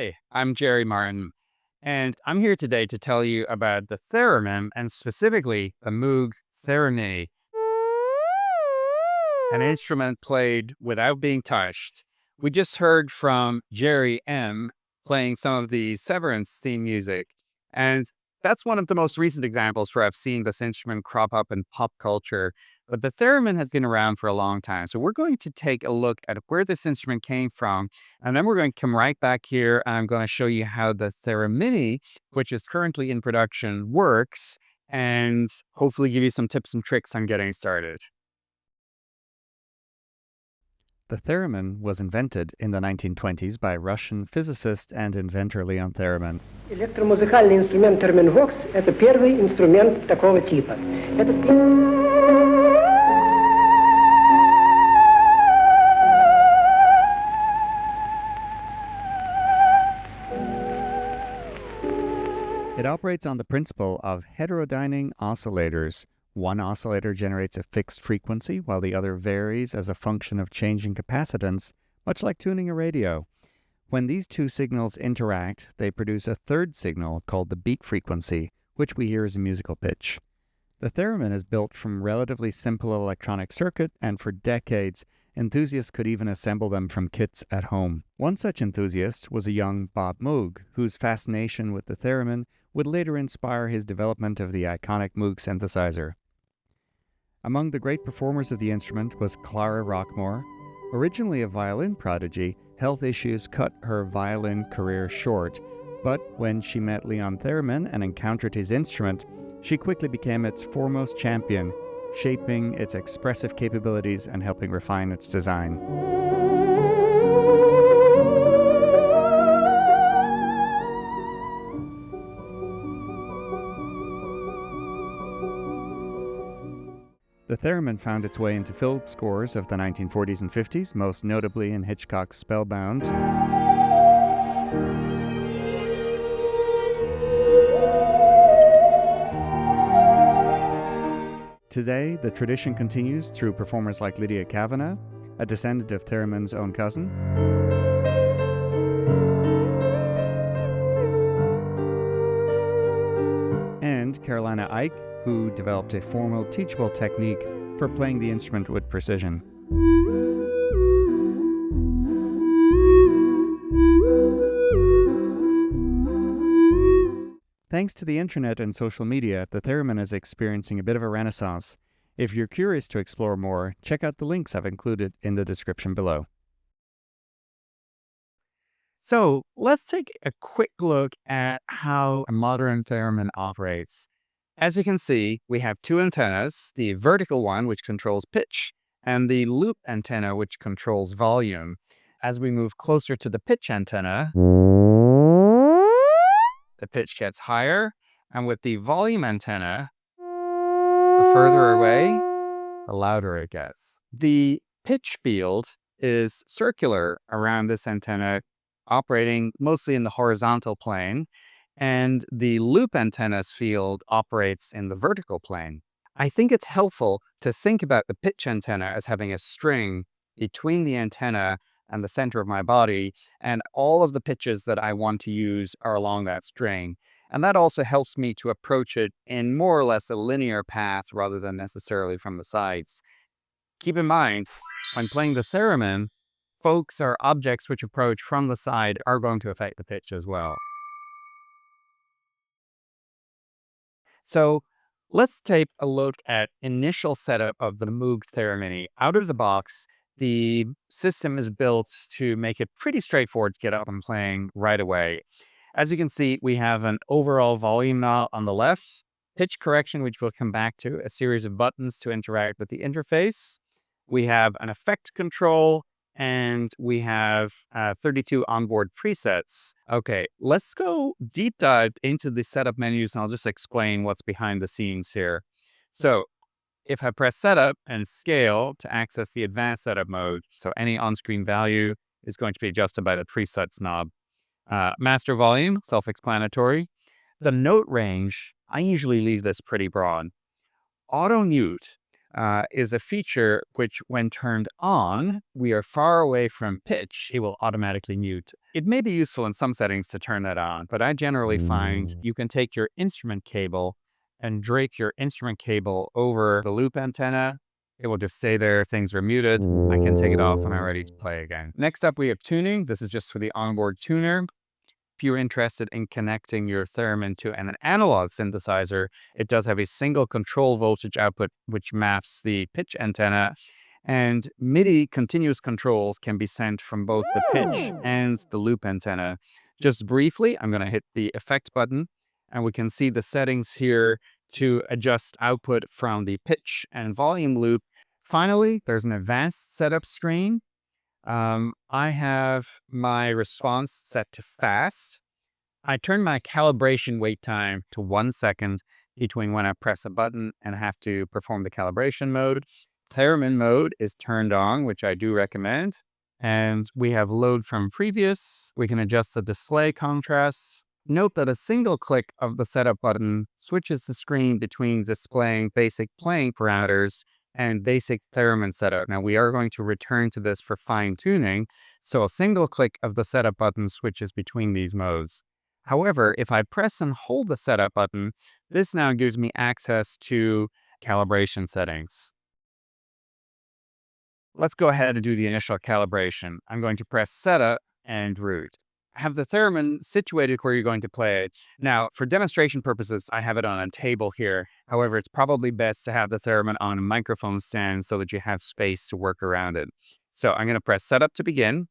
Hi, I'm Jerry Martin, and I'm here today to tell you about the theremin, and specifically the Moog Theremini, an instrument played without being touched. We just heard from Jerry M. playing some of the Severance theme music, and that's one of the most recent examples where I've seen this instrument crop up in pop culture. But the theremin has been around for a long time, so we're going to take a look at where this instrument came from, and then we're going to come right back here, and I'm going to show you how the Theremini, which is currently in production, works, and hopefully give you some tips and tricks on getting started. The theremin was invented in the 1920s by Russian physicist and inventor Leon Theremin. Электромузыкальный инструмент терминвокс – это первый инструмент такого типа. It operates on the principle of heterodyning oscillators. One oscillator generates a fixed frequency while the other varies as a function of changing capacitance, much like tuning a radio. When these two signals interact, they produce a third signal called the beat frequency, which we hear as a musical pitch. The theremin is built from relatively simple electronic circuit, and for decades, enthusiasts could even assemble them from kits at home. One such enthusiast was a young Bob Moog, whose fascination with the theremin would later inspire his development of the iconic Moog synthesizer. Among the great performers of the instrument was Clara Rockmore. Originally a violin prodigy, health issues cut her violin career short, but when she met Leon Theremin and encountered his instrument, she quickly became its foremost champion, shaping its expressive capabilities and helping refine its design. The theremin found its way into film scores of the 1940s and 50s, most notably in Hitchcock's Spellbound. Today, the tradition continues through performers like Lydia Kavina, a descendant of Theremin's own cousin, and Carolina Eyck, who developed a formal, teachable technique for playing the instrument with precision. Thanks to the internet and social media, the theremin is experiencing a bit of a renaissance. If you're curious to explore more, check out the links I've included in the description below. So let's take a quick look at how a modern theremin operates. As you can see, we have two antennas, the vertical one, which controls pitch, and the loop antenna, which controls volume. As we move closer to the pitch antenna, the pitch gets higher, and with the volume antenna, the further away, the louder it gets. The pitch field is circular around this antenna, operating mostly in the horizontal plane, and the loop antenna's field operates in the vertical plane. I think it's helpful to think about the pitch antenna as having a string between the antenna and the center of my body, and all of the pitches that I want to use are along that string. And that also helps me to approach it in more or less a linear path rather than necessarily from the sides. Keep in mind, when playing the theremin, folks or objects which approach from the side are going to affect the pitch as well. So let's take a look at initial setup of the Moog Theremini. Out of the box, the system is built to make it pretty straightforward to get up and playing right away. As you can see, we have an overall volume knob on the left, pitch correction, which we'll come back to, a series of buttons to interact with the interface. We have an effect control, and we have 32 onboard presets. Okay, let's go deep dive into the setup menus, and I'll just explain what's behind the scenes here. So if I press setup and scale to access the advanced setup mode, so any on-screen value is going to be adjusted by the presets knob. Master volume, self-explanatory. The note range, I usually leave this pretty broad. Auto mute. is a feature which, when turned on, we are far away from pitch, it will automatically mute. It may be useful in some settings to turn that on, but I generally find you can take your instrument cable and drake your instrument cable over the loop antenna. It will just stay there. Things are muted. I can take it off when I'm ready to play again. Next up, we have tuning. This is just for the onboard tuner. If you're interested in connecting your theremin to an analog synthesizer, it does have a single control voltage output which maps the pitch antenna. And MIDI continuous controls can be sent from both the pitch and the loop antenna. Just briefly, I'm going to hit the effect button, and we can see the settings here to adjust output from the pitch and volume loop. Finally, there's an advanced setup screen. I have my response set to fast. I turn my calibration wait time to 1 second between when I press a button and have to perform the calibration mode. Theremin mode is turned on, which I do recommend. And we have load from previous. We can adjust the display contrast. Note that a single click of the setup button switches the screen between displaying basic playing parameters and basic theremin setup. Now, we are going to return to this for fine-tuning, so a single click of the setup button switches between these modes. However, if I press and hold the setup button, this now gives me access to calibration settings. Let's go ahead and do the initial calibration. I'm going to press setup and root. Have the theremin situated where you're going to play it. Now, for demonstration purposes, I have it on a table here. However, it's probably best to have the theremin on a microphone stand so that you have space to work around it. So I'm going to press setup to begin.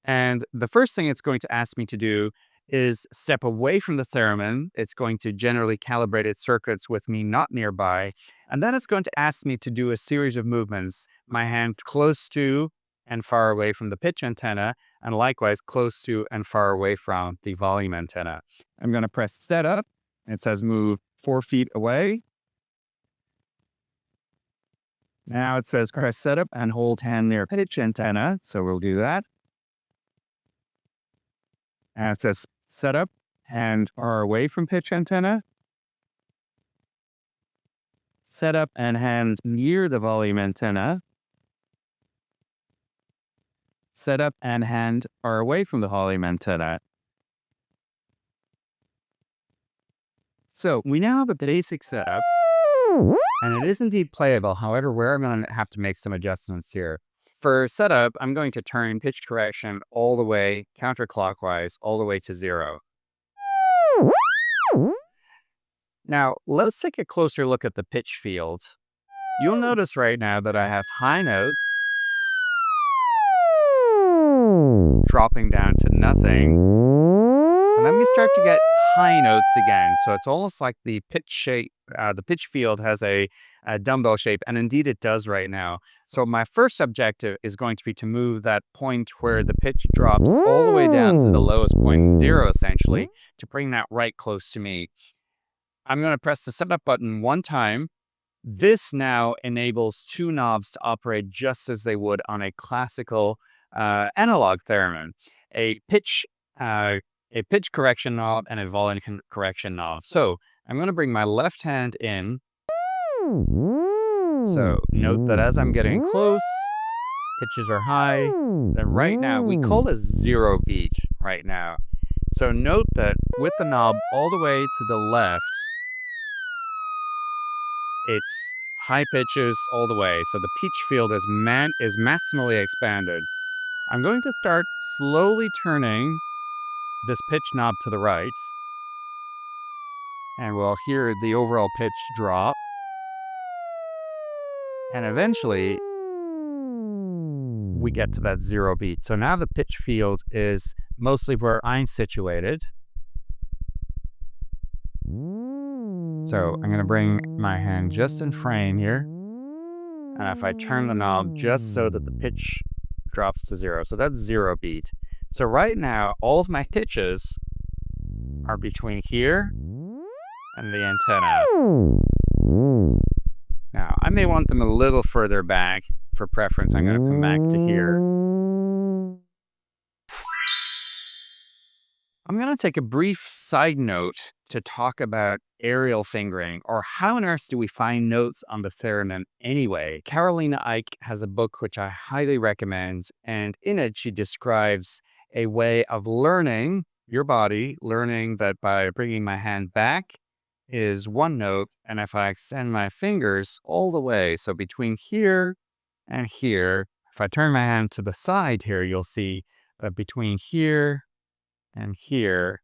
And the first thing it's going to ask me to do is step away from the theremin. It's going to generally calibrate its circuits with me not nearby. And then it's going to ask me to do a series of movements. My hand close to and far away from the pitch antenna, and likewise close to and far away from the volume antenna. I'm going to press setup. It says move 4 feet away. Now it says press setup and hold hand near pitch antenna. So we'll do that. And it says setup and far away from pitch antenna. Setup and hand near the volume antenna. Setup and hand far away from the volume antenna. So we now have a basic setup, and it is indeed playable. However, we're going to have to make some adjustments here. For setup, I'm going to turn pitch correction all the way counterclockwise, all the way to 0. Now, let's take a closer look at the pitch field. You'll notice right now that I have high notes dropping down to nothing. And then we start to get high notes again. So it's almost like the pitch shape, the pitch field has a dumbbell shape, and indeed it does right now. So my first objective is going to be to move that point where the pitch drops all the way down to the lowest point in 0, essentially, to bring that right close to me. I'm going to press the setup button 1 time. This now enables 2 knobs to operate just as they would on a classical analog theremin, a pitch correction knob and a volume correction knob. So I'm going to bring my left hand in. So note that as I'm getting close, pitches are high. Then right now, we call this 0 beat right now. So note that with the knob all the way to the left, it's high pitches all the way. So the pitch field is maximally expanded. I'm going to start slowly turning this pitch knob to the right, and we'll hear the overall pitch drop. And eventually, we get to that 0 beat. So now the pitch field is mostly where I'm situated. So I'm going to bring my hand just in frame here. And if I turn the knob just so that the pitch drops to 0. So that's 0 beat. So right now, all of my pitches are between here and the antenna. Now, I may want them a little further back. For preference, I'm going to come back to here. I'm going to take a brief side note to talk about aerial fingering, or how on earth do we find notes on the theremin anyway. Carolina Eyck has a book which I highly recommend, and in it she describes a way of learning your body, learning that by bringing my hand back is one note, and if I extend my fingers all the way, so between here and here, if I turn my hand to the side here, you'll see that between here and here,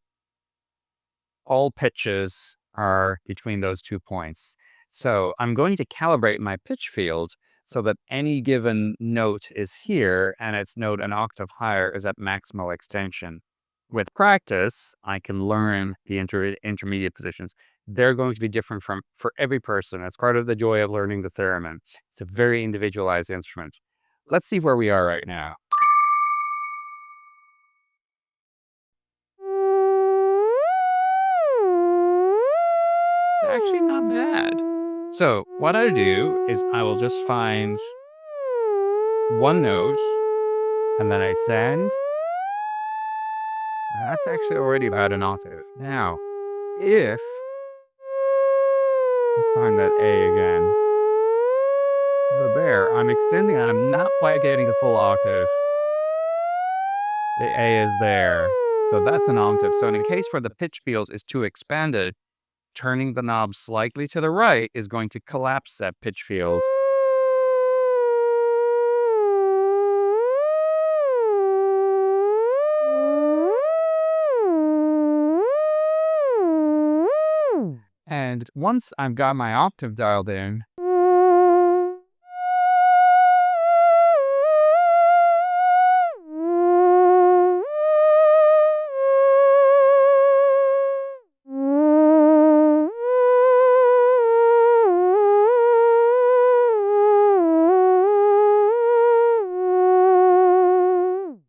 all pitches are between those 2 points. So I'm going to calibrate my pitch field so that any given note is here and its note an octave higher is at maximal extension. With practice, I can learn the intermediate positions. They're going to be different for every person. It's part of the joy of learning the theremin. It's a very individualized instrument. Let's see where we are right now. It's actually not bad. So what I do is I will just find one note and then I send. That's actually already about an octave. Now, if let's find that A again. So there, I'm extending, I'm not quite getting the full octave. The A is there. So that's an octave. So in a case where the pitch field is too expanded, turning the knob slightly to the right is going to collapse that pitch field. And once I've got my octave dialed in,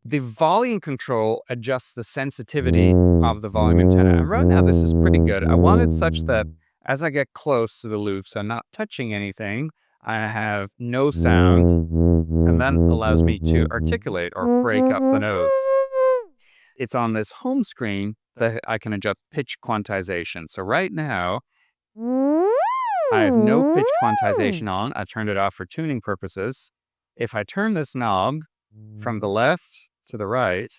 the volume control adjusts the sensitivity of the volume antenna. And right now, this is pretty good. I want it such that as I get close to the loop, so I'm not touching anything, I have no sound, and that allows me to articulate or break up the notes. It's on this home screen that I can adjust pitch quantization. So right now, I have no pitch quantization on. I turned it off for tuning purposes. If I turn this knob from the left to the right,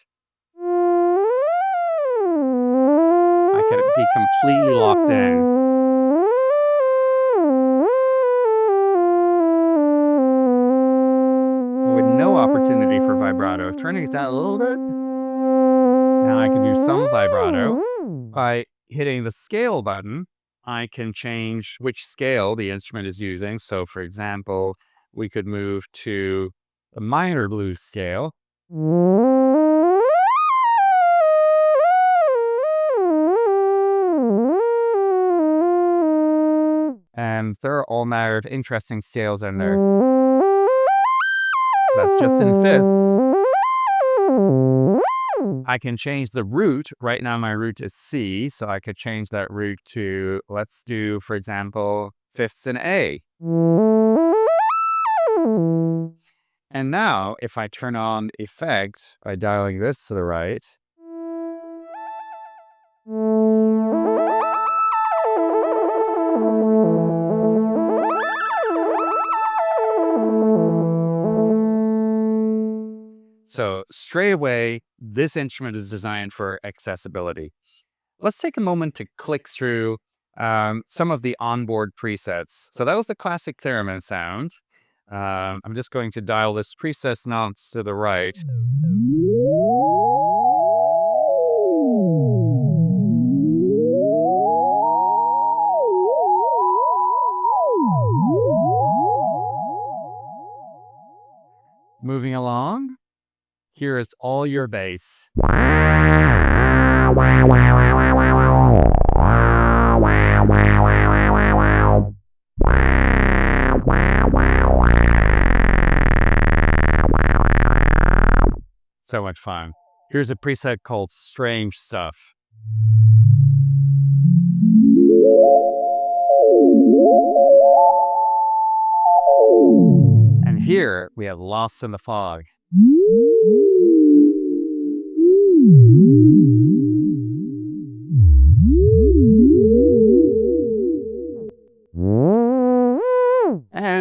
I can be completely locked in. With no opportunity for vibrato. Turning it down a little bit, now I can do some vibrato. By hitting the scale button, I can change which scale the instrument is using. So for example, we could move to the minor blues scale. And there are all manner of interesting scales in there. That's just in fifths. I can change the root. Right now my root is C, so I could change that root to, let's do, for example, fifths in A. And now, if I turn on effect by dialing this to the right, so straight away, this instrument is designed for accessibility. Let's take a moment to click through some of the onboard presets. So that was the classic theremin sound. I'm just going to dial this preset knob to the right. Moving along, here is all your bass. So much fun. Here's a preset called Strange Stuff. And here we have Lost in the Fog.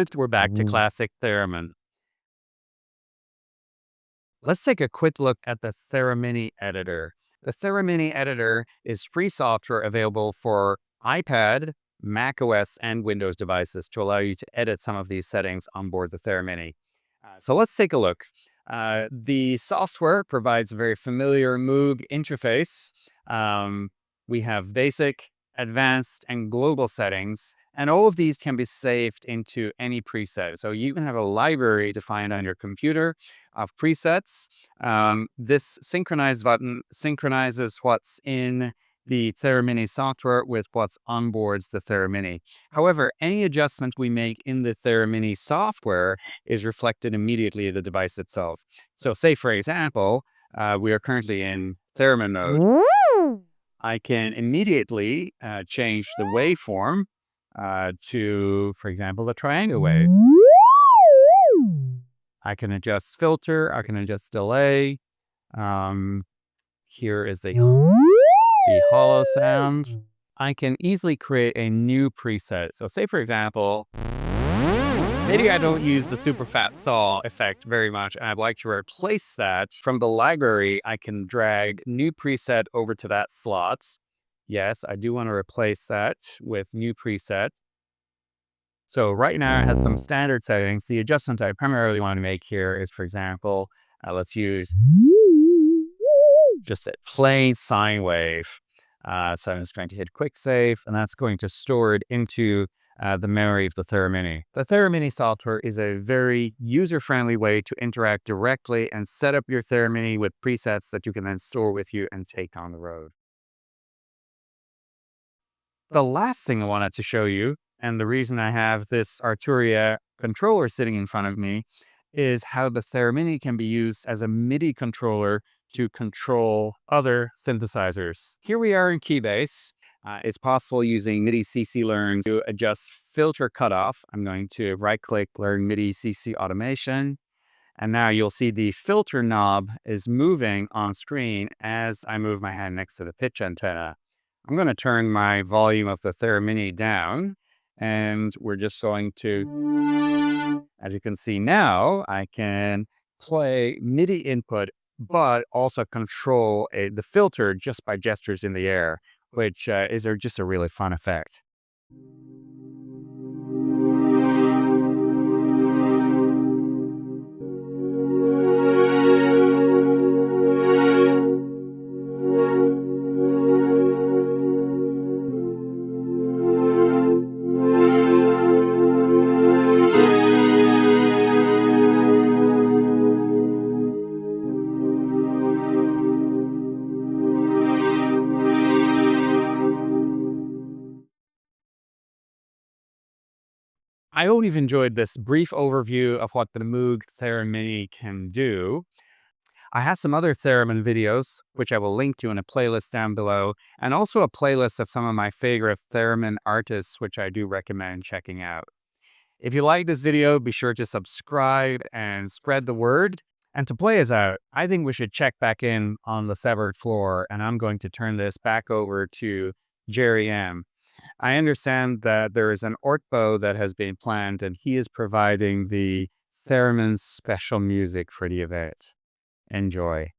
And we're back to classic theremin. Let's take a quick look at the Theremini editor. The Theremini editor is free software available for iPad, macOS, and Windows devices to allow you to edit some of these settings on board the Theremini. So let's take a look. The software provides a very familiar Moog interface. We have basic, advanced, and global settings, and all of these can be saved into any preset. So you can have a library defined on your computer of presets. This synchronize button synchronizes what's in the Theremini software with what's on board the Theremini. However, any adjustment we make in the Theremini software is reflected immediately in the device itself. So say, for example, we are currently in Theremin mode. I can immediately change the waveform to, for example, the triangle wave. I can adjust filter, I can adjust delay. Here is the hollow sound. I can easily create a new preset. So say, for example, maybe I don't use the super fat saw effect very much, and I'd like to replace that. From the library, I can drag new preset over to that slot. Yes, I do want to replace that with new preset. So right now it has some standard settings. The adjustment I primarily want to make here is, for example, let's use just a plain sine wave. So I'm just going to hit quick save, and that's going to store it into the memory of the Theremini. The Theremini software is a very user-friendly way to interact directly and set up your Theremini with presets that you can then store with you and take on the road. The last thing I wanted to show you, and the reason I have this Arturia controller sitting in front of me, is how the Theremini can be used as a MIDI controller to control other synthesizers. Here we are in Keybase. It's possible using MIDI CC Learn to adjust filter cutoff. I'm going to right-click Learn MIDI CC Automation. And now you'll see the filter knob is moving on screen as I move my hand next to the pitch antenna. I'm going to turn my volume of the Theremini down, and we're just going to, as you can see now, I can play MIDI input, but also control the filter just by gestures in the air, which is just a really fun effect. I hope you've enjoyed this brief overview of what the Moog Theremini can do. I have some other Theremin videos, which I will link to in a playlist down below, and also a playlist of some of my favorite Theremin artists, which I do recommend checking out. If you like this video, be sure to subscribe and spread the word. And to play us out, I think we should check back in on the severed floor, and I'm going to turn this back over to Jerry M. I understand that there is an ortbo that has been planned, and he is providing the Theremin special music for the event. Enjoy.